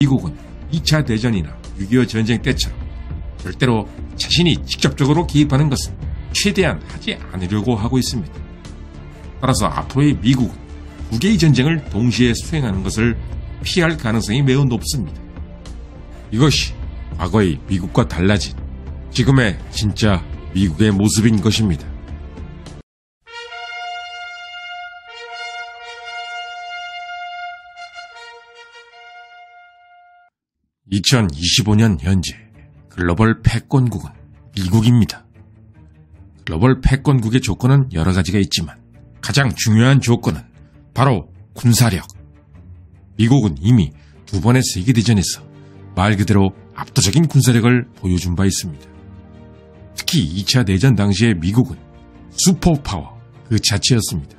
미국은 2차 대전이나 6.25 전쟁 때처럼 절대로 자신이 직접적으로 개입하는 것은 최대한 하지 않으려고 하고 있습니다. 따라서 앞으로의 미국은 두 개의 전쟁을 동시에 수행하는 것을 피할 가능성이 매우 높습니다. 이것이 과거의 미국과 달라진 지금의 진짜 미국의 모습인 것입니다. 2025년 현재 글로벌 패권국은 미국입니다. 글로벌 패권국의 조건은 여러 가지가 있지만 가장 중요한 조건은 바로 군사력. 미국은 이미 두 번의 세계대전에서 말 그대로 압도적인 군사력을 보여준 바 있습니다. 특히 2차 대전 당시의 미국은 슈퍼파워 그 자체였습니다.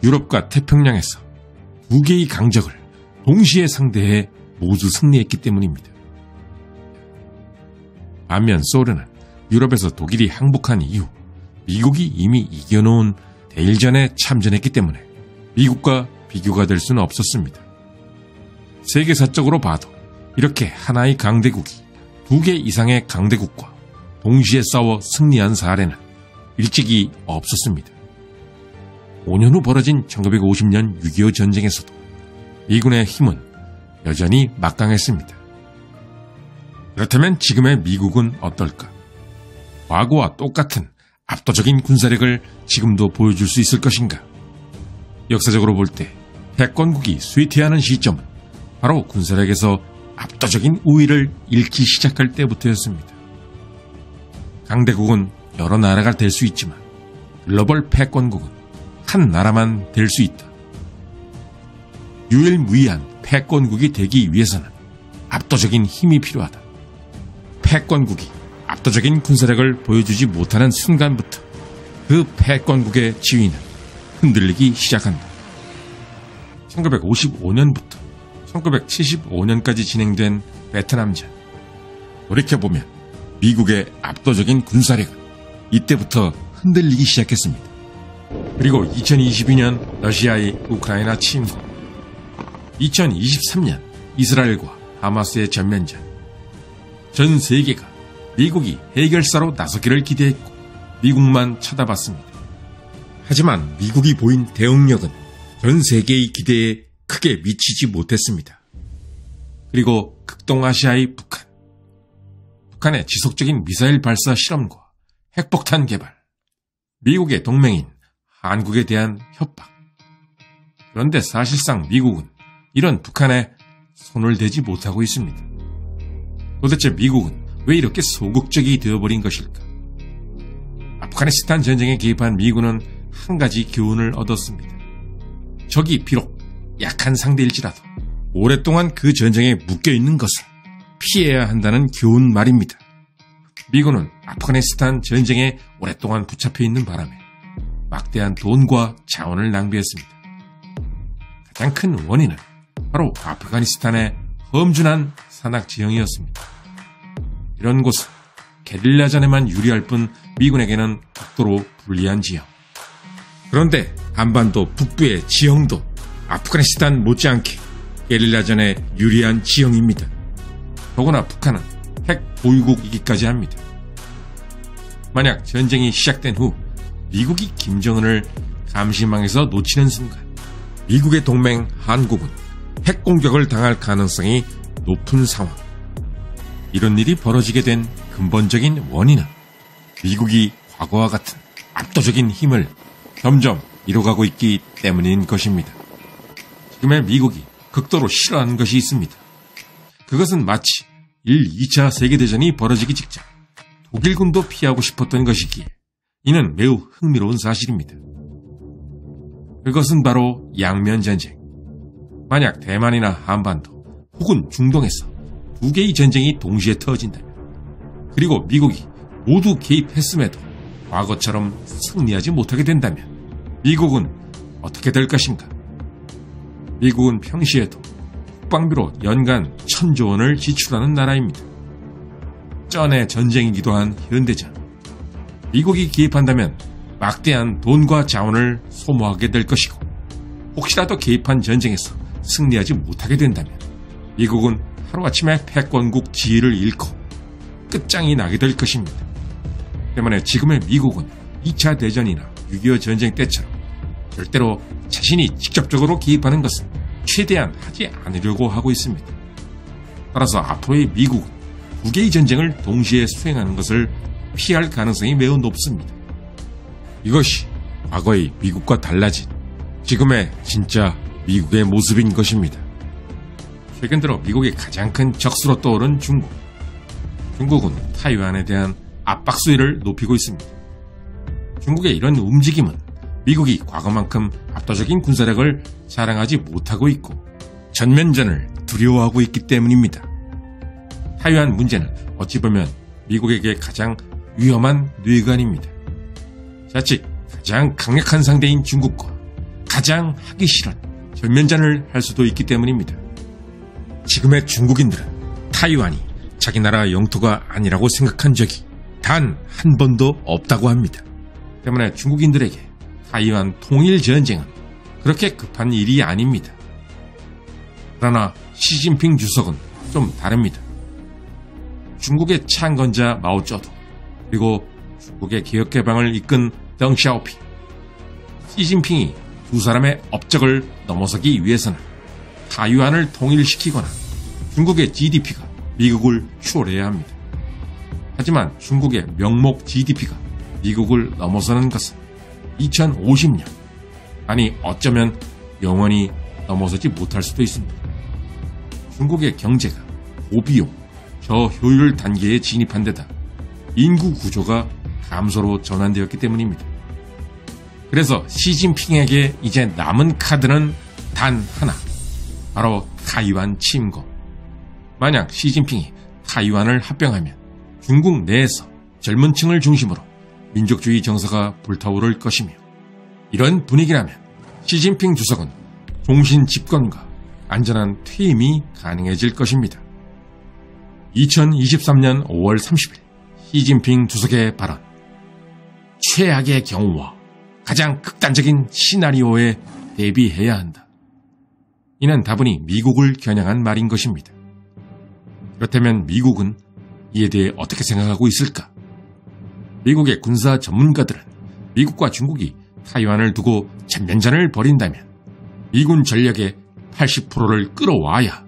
유럽과 태평양에서 두 개의 강적을 동시에 상대해 모두 승리했기 때문입니다. 반면 소련은 유럽에서 독일이 항복한 이후 미국이 이미 이겨놓은 대일전에 참전했기 때문에 미국과 비교가 될 수는 없었습니다. 세계사적으로 봐도 이렇게 하나의 강대국이 두 개 이상의 강대국과 동시에 싸워 승리한 사례는 일찍이 없었습니다. 5년 후 벌어진 1950년 6.25 전쟁에서도 미군의 힘은 여전히 막강했습니다. 그렇다면 지금의 미국은 어떨까? 과거와 똑같은 압도적인 군사력을 지금도 보여줄 수 있을 것인가? 역사적으로 볼 때 패권국이 쇠퇴하는 시점은 바로 군사력에서 압도적인 우위를 잃기 시작할 때부터였습니다. 강대국은 여러 나라가 될 수 있지만 글로벌 패권국은 한 나라만 될 수 있다. 유일무이한 패권국이 되기 위해서는 압도적인 힘이 필요하다. 패권국이 압도적인 군사력을 보여주지 못하는 순간부터 그 패권국의 지위는 흔들리기 시작한다. 1955년부터 1975년까지 진행된 베트남전. 돌이켜보면 미국의 압도적인 군사력은 이때부터 흔들리기 시작했습니다. 그리고 2022년 러시아의 우크라이나 침공, 2023년 이스라엘과 하마스의 전면전. 전 세계가 미국이 해결사로 나서기를 기대했고 미국만 쳐다봤습니다. 하지만 미국이 보인 대응력은 전 세계의 기대에 크게 미치지 못했습니다. 그리고 극동아시아의 북한. 북한의 지속적인 미사일 발사 실험과 핵폭탄 개발. 미국의 동맹인 한국에 대한 협박. 그런데 사실상 미국은 이런 북한에 손을 대지 못하고 있습니다. 도대체 미국은 왜 이렇게 소극적이 되어버린 것일까? 아프가니스탄 전쟁에 개입한 미군은 한 가지 교훈을 얻었습니다. 적이 비록 약한 상대일지라도 오랫동안 그 전쟁에 묶여있는 것을 피해야 한다는 교훈 말입니다. 미군은 아프가니스탄 전쟁에 오랫동안 붙잡혀있는 바람에 막대한 돈과 자원을 낭비했습니다. 가장 큰 원인은 바로 아프가니스탄의 험준한 산악지형이었습니다. 이런 곳은 게릴라전에만 유리할 뿐 미군에게는 극도로 불리한 지형. 그런데 한반도 북부의 지형도 아프가니스탄 못지않게 게릴라전에 유리한 지형입니다. 더구나 북한은 핵 보유국이기까지 합니다. 만약 전쟁이 시작된 후 미국이 김정은을 감시망에서 놓치는 순간 미국의 동맹 한국은 핵 공격을 당할 가능성이 높은 상황. 이런 일이 벌어지게 된 근본적인 원인은 미국이 과거와 같은 압도적인 힘을 점점 잃어가고 있기 때문인 것입니다. 지금의 미국이 극도로 싫어하는 것이 있습니다. 그것은 마치 1, 2차 세계대전이 벌어지기 직전 독일군도 피하고 싶었던 것이기에 이는 매우 흥미로운 사실입니다. 그것은 바로 양면전쟁. 만약 대만이나 한반도 혹은 중동에서 두 개의 전쟁이 동시에 터진다면 그리고 미국이 모두 개입했음에도 과거처럼 승리하지 못하게 된다면 미국은 어떻게 될 것인가? 미국은 평시에도 국방비로 연간 1,000조 원을 지출하는 나라입니다. 전의 전쟁이기도 한 현대전. 미국이 개입한다면 막대한 돈과 자원을 소모하게 될 것이고 혹시라도 개입한 전쟁에서 승리하지 못하게 된다면 미국은 하루아침에 패권국 지위를 잃고 끝장이 나게 될 것입니다. 때문에 지금의 미국은 2차 대전이나 6.25 전쟁 때처럼 절대로 자신이 직접적으로 개입하는 것은 최대한 하지 않으려고 하고 있습니다. 따라서 앞으로의 미국은 두 개의 전쟁을 동시에 수행하는 것을 피할 가능성이 매우 높습니다. 이것이 과거의 미국과 달라진 지금의 진짜 미국의 모습인 것입니다. 최근 들어 미국의 가장 큰 적수로 떠오른 중국. 중국은 타이완에 대한 압박 수위를 높이고 있습니다. 중국의 이런 움직임은 미국이 과거만큼 압도적인 군사력을 자랑하지 못하고 있고 전면전을 두려워하고 있기 때문입니다. 타이완 문제는 어찌 보면 미국에게 가장 위험한 뇌관입니다. 자칫 가장 강력한 상대인 중국과 가장 하기 싫은 전면전을 할 수도 있기 때문입니다. 지금의 중국인들은 타이완이 자기 나라 영토가 아니라고 생각한 적이 단 한 번도 없다고 합니다. 때문에 중국인들에게 타이완 통일 전쟁은 그렇게 급한 일이 아닙니다. 그러나 시진핑 주석은 좀 다릅니다. 중국의 창건자 마오쩌둥, 그리고 중국의 개혁개방을 이끈 덩샤오핑, 시진핑이 두 사람의 업적을 넘어서기 위해서는 타이완을 통일시키거나 중국의 GDP가 미국을 추월해야 합니다. 하지만 중국의 명목 GDP가 미국을 넘어서는 것은 2050년, 아니 어쩌면 영원히 넘어서지 못할 수도 있습니다. 중국의 경제가 고비용, 저효율 단계에 진입한 데다 인구 구조가 감소로 전환되었기 때문입니다. 그래서 시진핑에게 이제 남은 카드는 단 하나, 바로 타이완 침공. 만약 시진핑이 타이완을 합병하면 중국 내에서 젊은 층을 중심으로 민족주의 정서가 불타오를 것이며, 이런 분위기라면 시진핑 주석은 종신 집권과 안전한 퇴임이 가능해질 것입니다. 2023년 5월 30일 시진핑 주석의 발언. 최악의 경우와 가장 극단적인 시나리오에 대비해야 한다. 이는 다분히 미국을 겨냥한 말인 것입니다. 그렇다면 미국은 이에 대해 어떻게 생각하고 있을까? 미국의 군사 전문가들은 미국과 중국이 타이완을 두고 전면전을 벌인다면 미군 전력의 80%를 끌어와야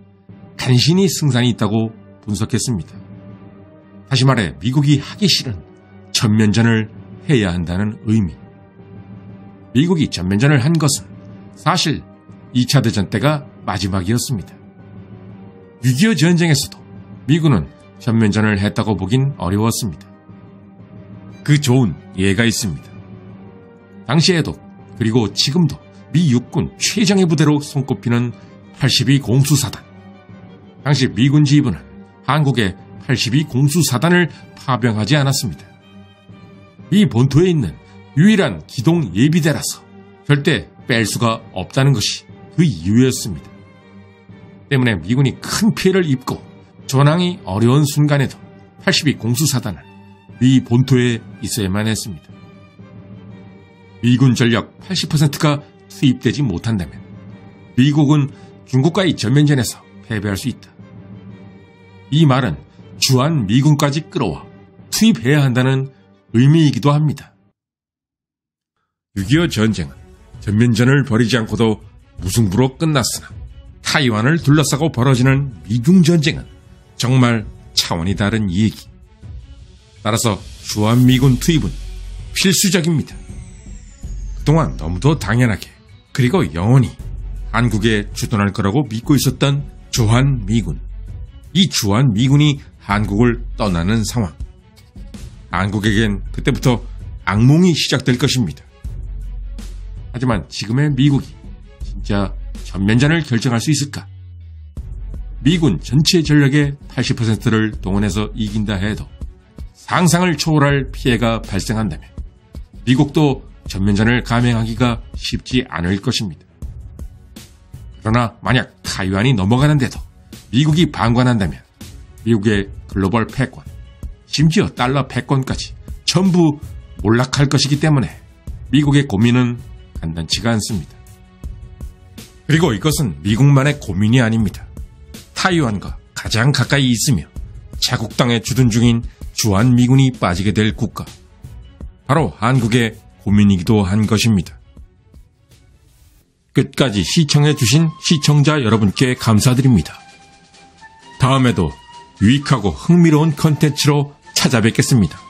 간신히 승산이 있다고 분석했습니다. 다시 말해 미국이 하기 싫은 전면전을 해야 한다는 의미. 미국이 전면전을 한 것은 사실 2차 대전 때가 마지막이었습니다. 6.25 전쟁에서도 미군은 전면전을 했다고 보긴 어려웠습니다. 그 좋은 예가 있습니다. 당시에도 그리고 지금도 미 육군 최정예 부대로 손꼽히는 82 공수사단. 당시 미군 지휘부는 한국의 82 공수사단을 파병하지 않았습니다. 이 본토에 있는 유일한 기동 예비대라서 절대 뺄 수가 없다는 것이 그 이유였습니다. 때문에 미군이 큰 피해를 입고 전황이 어려운 순간에도 82 공수사단은 미 본토에 있어야만 했습니다. 미군 전력 80%가 투입되지 못한다면 미국은 중국과의 전면전에서 패배할 수 있다. 이 말은 주한 미군까지 끌어와 투입해야 한다는 의미이기도 합니다. 6.25 전쟁은 전면전을 벌이지 않고도 무승부로 끝났으나 타이완을 둘러싸고 벌어지는 미중 전쟁은 정말 차원이 다른 얘기. 따라서 주한미군 투입은 필수적입니다. 그동안 너무도 당연하게 그리고 영원히 한국에 주둔할 거라고 믿고 있었던 주한미군. 이 주한미군이 한국을 떠나는 상황. 한국에겐 그때부터 악몽이 시작될 것입니다. 하지만 지금의 미국이 진짜 전면전을 결정할 수 있을까? 미군 전체 전력의 80%를 동원해서 이긴다 해도 상상을 초월할 피해가 발생한다면 미국도 전면전을 감행하기가 쉽지 않을 것입니다. 그러나 만약 타이완이 넘어가는데도 미국이 방관한다면 미국의 글로벌 패권, 심지어 달러 패권까지 전부 몰락할 것이기 때문에 미국의 고민은 간단치가 않습니다. 그리고 이것은 미국만의 고민이 아닙니다. 타이완과 가장 가까이 있으며 자국당에 주둔 중인 주한미군이 빠지게 될 국가. 바로 한국의 고민이기도 한 것입니다. 끝까지 시청해주신 시청자 여러분께 감사드립니다. 다음에도 유익하고 흥미로운 컨텐츠로 찾아뵙겠습니다.